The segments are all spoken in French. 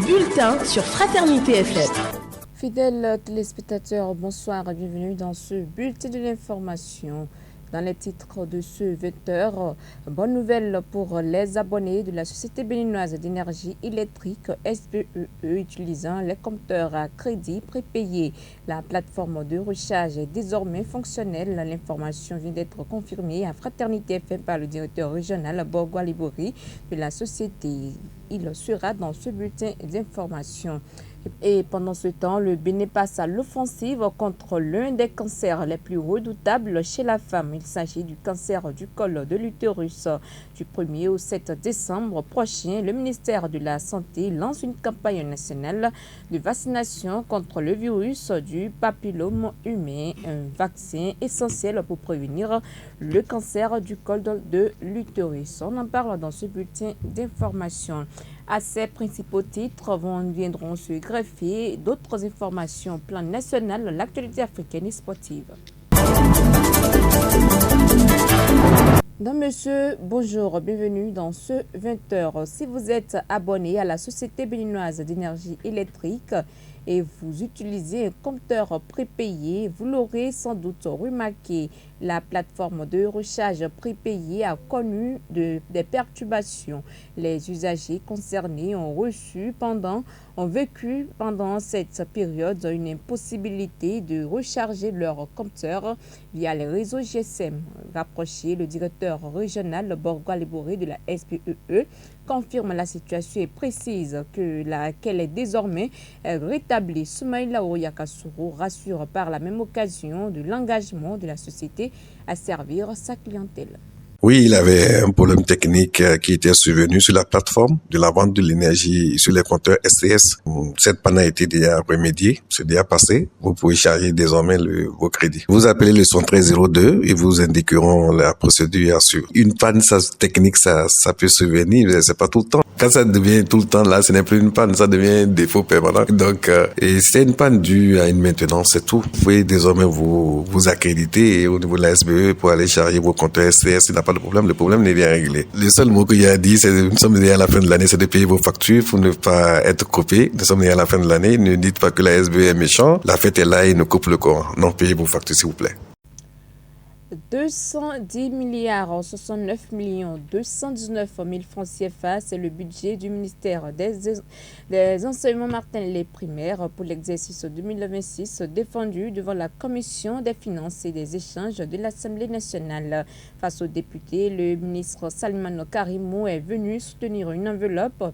bulletin sur Fraternité FM. Fidèles téléspectateurs, bonsoir et bienvenue dans ce bulletin de l'information. Dans les titres de ce 20h, bonne nouvelle pour les abonnés de la Société béninoise d'énergie électrique SBEE utilisant les compteurs à crédit prépayés. La plateforme de recharge est désormais fonctionnelle. L'information vient d'être confirmée à Fraternité FM par le directeur régional Borgo Alibori de la société. Il sera dans ce bulletin d'information. Et pendant ce temps, le Bénin passe à l'offensive contre l'un des cancers les plus redoutables chez la femme. Il s'agit du cancer du col de l'utérus. Du 1er au 7 décembre prochain, le ministère de la Santé lance une campagne nationale de vaccination contre le virus du papillome humain, un vaccin essentiel pour prévenir le cancer du col de l'utérus. On en parle dans ce bulletin d'information. À ces principaux titres viendront se greffer d'autres informations au plan national, l'actualité africaine et sportive. Mesdames, Messieurs, bonjour, bienvenue dans ce 20h. Si vous êtes abonné à la Société béninoise d'énergie électrique et vous utilisez un compteur prépayé, vous l'aurez sans doute remarqué. La plateforme de recharge prépayé a connu des perturbations. Les usagers concernés ont vécu pendant cette période une impossibilité de recharger leur compteur via les réseaux GSM. Rapproché, le directeur régional Borgo Alibori de la SBEE confirme la situation et précise qu'elle est désormais rétablie. Soumaïla Oyakasourou rassure par la même occasion de l'engagement de la société à servir sa clientèle. Oui, il avait un problème technique qui était survenu sur la plateforme de la vente de l'énergie sur les compteurs STS. Cette panne a été déjà remédiée, c'est déjà passé. Vous pouvez charger désormais vos crédits. Vous appelez le 11302 et vous indiqueront la procédure à suivre. Une panne technique, ça peut survenir, mais c'est pas tout le temps. Quand ça devient tout le temps, là, ce n'est plus une panne, ça devient un défaut permanent. Donc, et c'est une panne due à une maintenance, c'est tout. Vous pouvez désormais vous accréditer au niveau de la SBE pour aller charger vos compteurs STS. Il n'a pas de problème, le problème n'est bien réglé. Le seul mot qu'il y a dit, c'est nous sommes déjà à la fin de l'année, c'est de payer vos factures pour ne pas être coupés. Nous sommes déjà à la fin de l'année. Ne dites pas que la SBE est méchant. La fête est là et nous coupe le courant. Non, payez vos factures, s'il vous plaît. 210 milliards 69 millions 219 000 francs CFA, c'est le budget du ministère des enseignements maternels et primaires pour l'exercice 2026 défendu devant la Commission des finances et des échanges de l'Assemblée nationale. Face aux députés, le ministre Salman Karimou est venu soutenir une enveloppe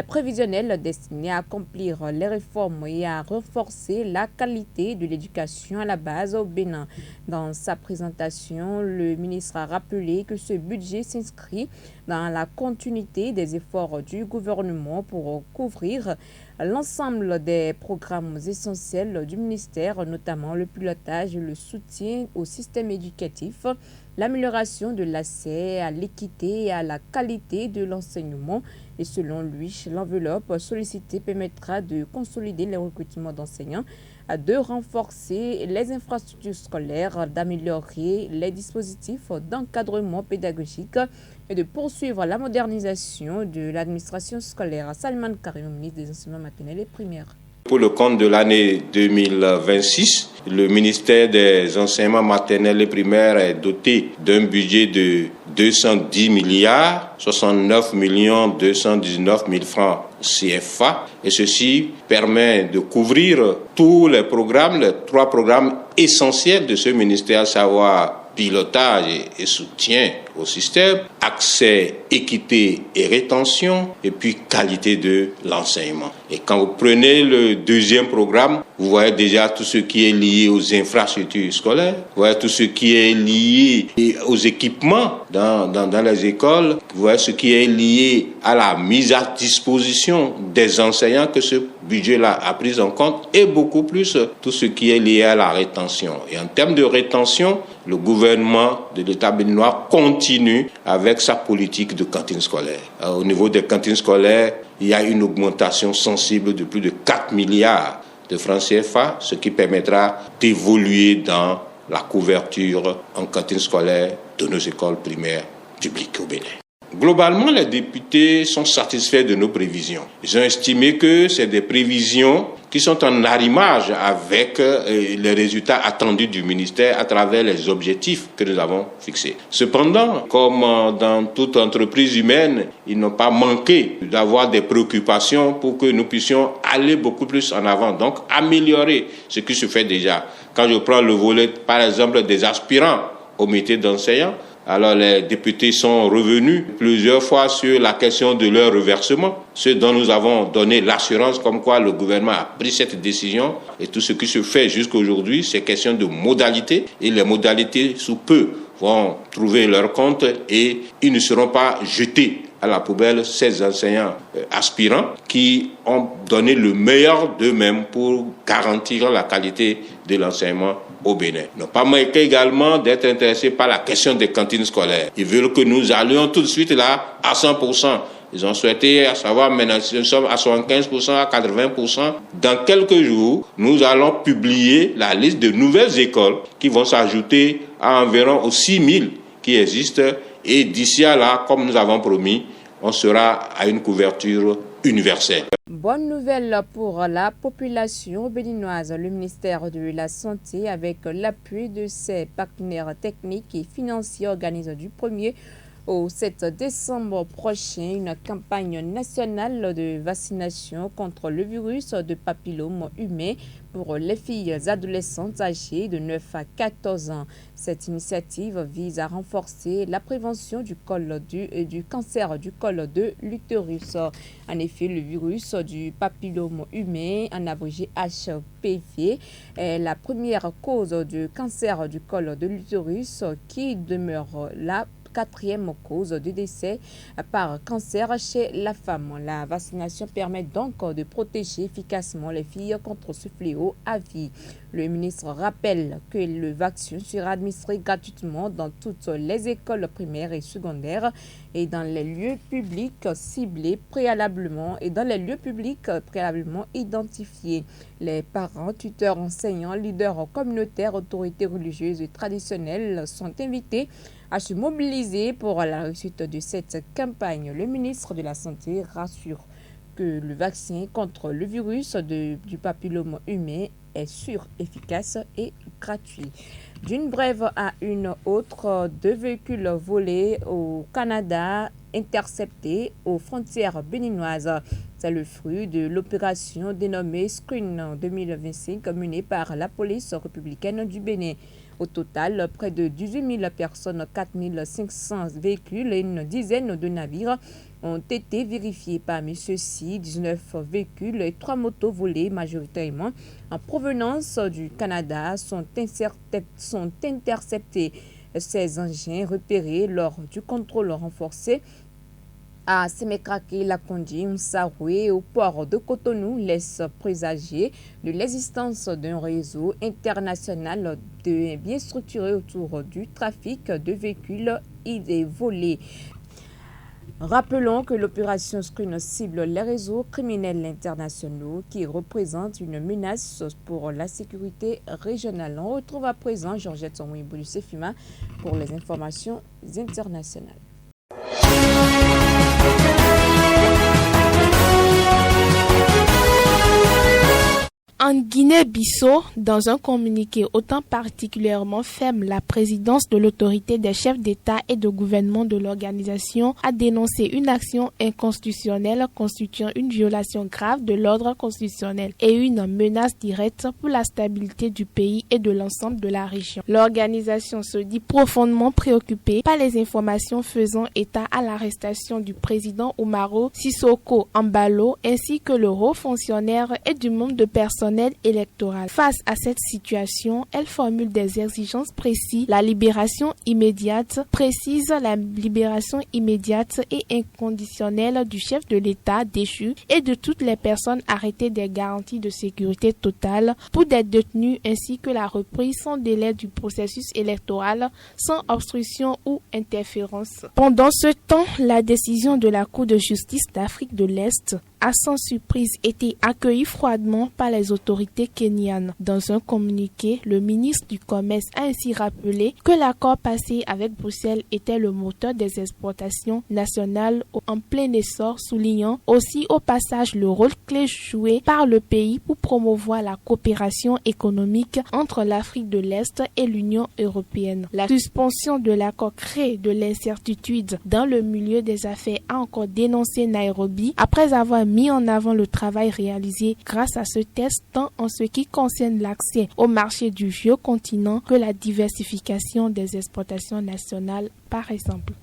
prévisionnelle destinée à accomplir les réformes et à renforcer la qualité de l'éducation à la base au Bénin. Dans sa présentation, le ministre a rappelé que ce budget s'inscrit dans la continuité des efforts du gouvernement pour couvrir l'ensemble des programmes essentiels du ministère, notamment le pilotage et le soutien au système éducatif, l'amélioration de l'accès à l'équité et à la qualité de l'enseignement. Et selon lui, l'enveloppe sollicitée permettra de consolider les recrutements d'enseignants, de renforcer les infrastructures scolaires, d'améliorer les dispositifs d'encadrement pédagogique et de poursuivre la modernisation de l'administration scolaire. Salman Karimou, ministre des Enseignements maternels et primaires. Pour le compte de l'année 2026, le ministère des Enseignements maternels et primaires est doté d'un budget de 210 milliards 69 millions 219 000 francs CFA. Et ceci permet de couvrir tous les programmes, les 3 programmes essentiels de ce ministère, à savoir pilotage et soutien au système, accès, équité et rétention, et puis qualité de l'enseignement. Et quand vous prenez le deuxième programme, vous voyez déjà tout ce qui est lié aux infrastructures scolaires, vous voyez tout ce qui est lié aux équipements dans les écoles, vous voyez ce qui est lié à la mise à disposition des enseignants que ce budget-là a pris en compte, et beaucoup plus tout ce qui est lié à la rétention. Et en termes de rétention, le gouvernement de l'État béninois continue avec sa politique de cantine scolaire. Au niveau des cantines scolaires, il y a une augmentation sensible de plus de 4 milliards de francs CFA, ce qui permettra d'évoluer dans la couverture en cantine scolaire de nos écoles primaires publiques au Bénin. Globalement, les députés sont satisfaits de nos prévisions. Ils ont estimé que c'est des prévisions qui sont en arrimage avec les résultats attendus du ministère à travers les objectifs que nous avons fixés. Cependant, comme dans toute entreprise humaine, ils n'ont pas manqué d'avoir des préoccupations pour que nous puissions aller beaucoup plus en avant, donc améliorer ce qui se fait déjà. Quand je prends le volet, par exemple, des aspirants au métier d'enseignant, alors les députés sont revenus plusieurs fois sur la question de leur reversement, ce dont nous avons donné l'assurance comme quoi le gouvernement a pris cette décision et tout ce qui se fait jusqu'à aujourd'hui, c'est question de modalités et les modalités sous peu vont trouver leur compte et ils ne seront pas jetés à la poubelle ces enseignants aspirants qui ont donné le meilleur d'eux-mêmes pour garantir la qualité de l'enseignement au Bénin. Ils n'ont pas manqué également d'être intéressés par la question des cantines scolaires. Ils veulent que nous allions tout de suite là à 100%. Ils ont souhaité savoir maintenant si nous sommes à 75%, à 80%. Dans quelques jours, nous allons publier la liste de nouvelles écoles qui vont s'ajouter à environ aux 6000 qui existent. Et d'ici à là, comme nous avons promis, on sera à une couverture universelle. Bonne nouvelle pour la population béninoise. Le ministère de la Santé, avec l'appui de ses partenaires techniques et financiers, organise du 1er au 7 décembre prochain une campagne nationale de vaccination contre le virus de papillome humain pour les filles adolescentes âgées de 9 à 14 ans. Cette initiative vise à renforcer la prévention du cancer du col de l'utérus. En effet, le virus du papillome humain, en abrégé HPV, est la première cause de cancer du col de l'utérus qui demeure la 4e cause de décès par cancer chez la femme. La vaccination permet donc de protéger efficacement les filles contre ce fléau à vie. Le ministre rappelle que le vaccin sera administré gratuitement dans toutes les écoles primaires et secondaires et dans les lieux publics ciblés préalablement identifiés. Les parents, tuteurs, enseignants, leaders communautaires, autorités religieuses et traditionnelles sont invités à se mobiliser pour la réussite de cette campagne. Le ministre de la Santé rassure que le vaccin contre le virus du papillome humain est sûr, efficace et gratuit. D'une brève à une autre, 2 véhicules volés au Canada interceptés aux frontières béninoises. C'est le fruit de l'opération dénommée Screen 2025 menée par la police républicaine du Bénin. Au total, près de 18 000 personnes, 4 500 véhicules et une dizaine de navires ont été vérifiés. Parmi ceux-ci, 19 véhicules et 3 motos volées majoritairement en provenance du Canada sont interceptés. Ces engins repérés lors du contrôle renforcé à Semekrake, Lakondi, Msaroué au port de Cotonou laisse présager de l'existence d'un réseau international bien structuré autour du trafic de véhicules et des volets. Rappelons que l'opération Screen cible les réseaux criminels internationaux qui représentent une menace pour la sécurité régionale. On retrouve à présent Georgette Omouibou-Sefima pour les informations internationales. En Guinée-Bissau, dans un communiqué autant particulièrement ferme, la présidence de l'autorité des chefs d'État et de gouvernement de l'organisation a dénoncé une action inconstitutionnelle constituant une violation grave de l'ordre constitutionnel et une menace directe pour la stabilité du pays et de l'ensemble de la région. L'organisation se dit profondément préoccupée par les informations faisant état à l'arrestation du président Umaro Sissoko Embalo ainsi que le haut fonctionnaire et du nombre de personnel électoral. Face à cette situation, elle formule des exigences précises, la libération immédiate et inconditionnelle du chef de l'État déchu et de toutes les personnes arrêtées, des garanties de sécurité totale pour des détenus ainsi que la reprise sans délai du processus électoral sans obstruction ou interférence. Pendant ce temps, la décision de la Cour de justice d'Afrique de l'Est a sans surprise été accueilli froidement par les autorités kenyanes. Dans un communiqué, le ministre du Commerce a ainsi rappelé que l'accord passé avec Bruxelles était le moteur des exportations nationales en plein essor, soulignant aussi au passage le rôle clé joué par le pays pour promouvoir la coopération économique entre l'Afrique de l'Est et l'Union européenne. La suspension de l'accord crée de l'incertitude dans le milieu des affaires, a encore dénoncé Nairobi après avoir mis en avant le travail réalisé grâce à ce test tant en ce qui concerne l'accès au marché du vieux continent que la diversification des exportations nationales par exemple.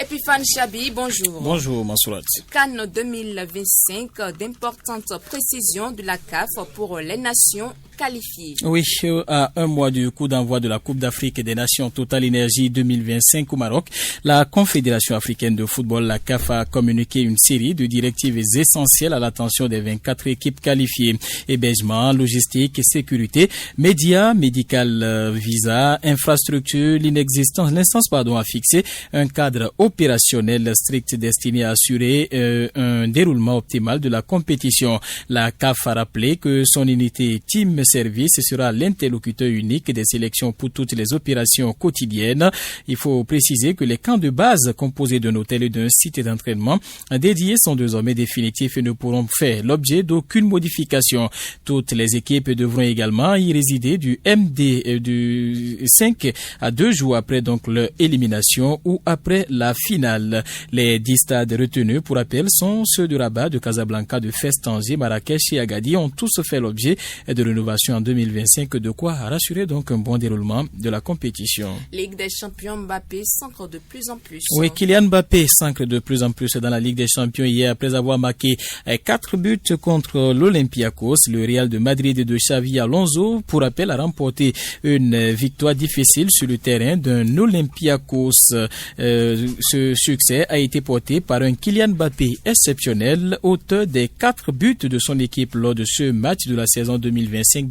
Epiphane Chabi, bonjour. Bonjour, Mansourat. Cannes 2025, d'importantes précisions de la CAF pour les nations qualifiées. Oui, à un mois du coup d'envoi de la Coupe d'Afrique des Nations Total Énergie 2025 au Maroc, la Confédération africaine de football, la CAF, a communiqué une série de directives essentielles à l'attention des 24 équipes qualifiées. Hébergement, logistique, sécurité, médias, médical, visa, infrastructure, l'instance a fixé un cadre opérationnel strict destiné à assurer un déroulement optimal de la compétition. La CAF a rappelé que son unité Team Service sera l'interlocuteur unique des sélections pour toutes les opérations quotidiennes. Il faut préciser que les camps de base composés d'un hôtel et d'un site d'entraînement dédiés sont désormais définitifs et ne pourront faire l'objet d'aucune modification. Toutes les équipes devront également y résider du MD du 5 à 2 jours après donc leur élimination ou après la finale. Les 10 stades retenus pour rappel sont ceux de Rabat, de Casablanca, de Fès, Tanger, Marrakech et Agadir, ont tous fait l'objet de rénovation en 2025, de quoi rassurer donc un bon déroulement de la compétition. Ligue des champions, Mbappé s'ancre de plus en plus. Oui, Kylian Mbappé s'ancre de plus en plus dans la Ligue des champions hier après avoir marqué 4 buts contre l'Olympiakos. Le Real de Madrid de Xavi Alonso, pour rappel, a remporté une victoire difficile sur le terrain d'un Olympiakos. Ce succès a été porté par un Kylian Mbappé exceptionnel, auteur des 4 buts de son équipe lors de ce match de la saison 2025-2026.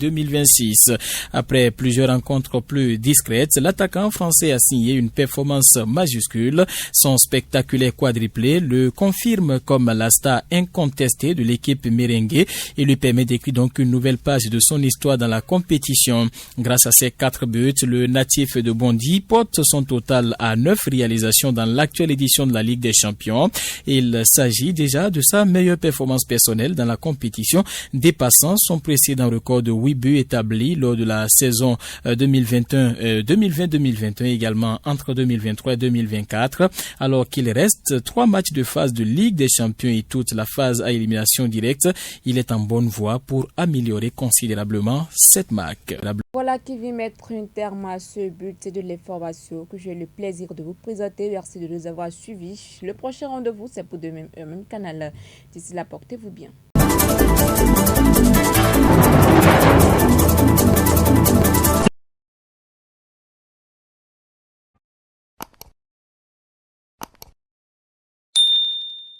Après plusieurs rencontres plus discrètes, l'attaquant français a signé une performance majuscule. Son spectaculaire quadruplé le confirme comme la star incontestée de l'équipe merengue et lui permet d'écrire donc une nouvelle page de son histoire dans la compétition. Grâce à ses 4 buts, le natif de Bondy porte son total à 9 réalisations dans l'actuelle édition de la Ligue des Champions. Il s'agit déjà de sa meilleure performance personnelle dans la compétition, dépassant son précédent record de 8 buts établi lors de la saison 2020-2021, également entre 2023 et 2024, alors qu'il reste 3 matchs de phase de Ligue des Champions et toute la phase à élimination directe. Il est en bonne voie pour améliorer considérablement cette marque. Voilà qui vient mettre un terme à ce but de l'information que j'ai le plaisir de vous présenter. Merci de nous avoir suivis. Le prochain rendez-vous, c'est pour demain, même canal. D'ici là, portez-vous bien.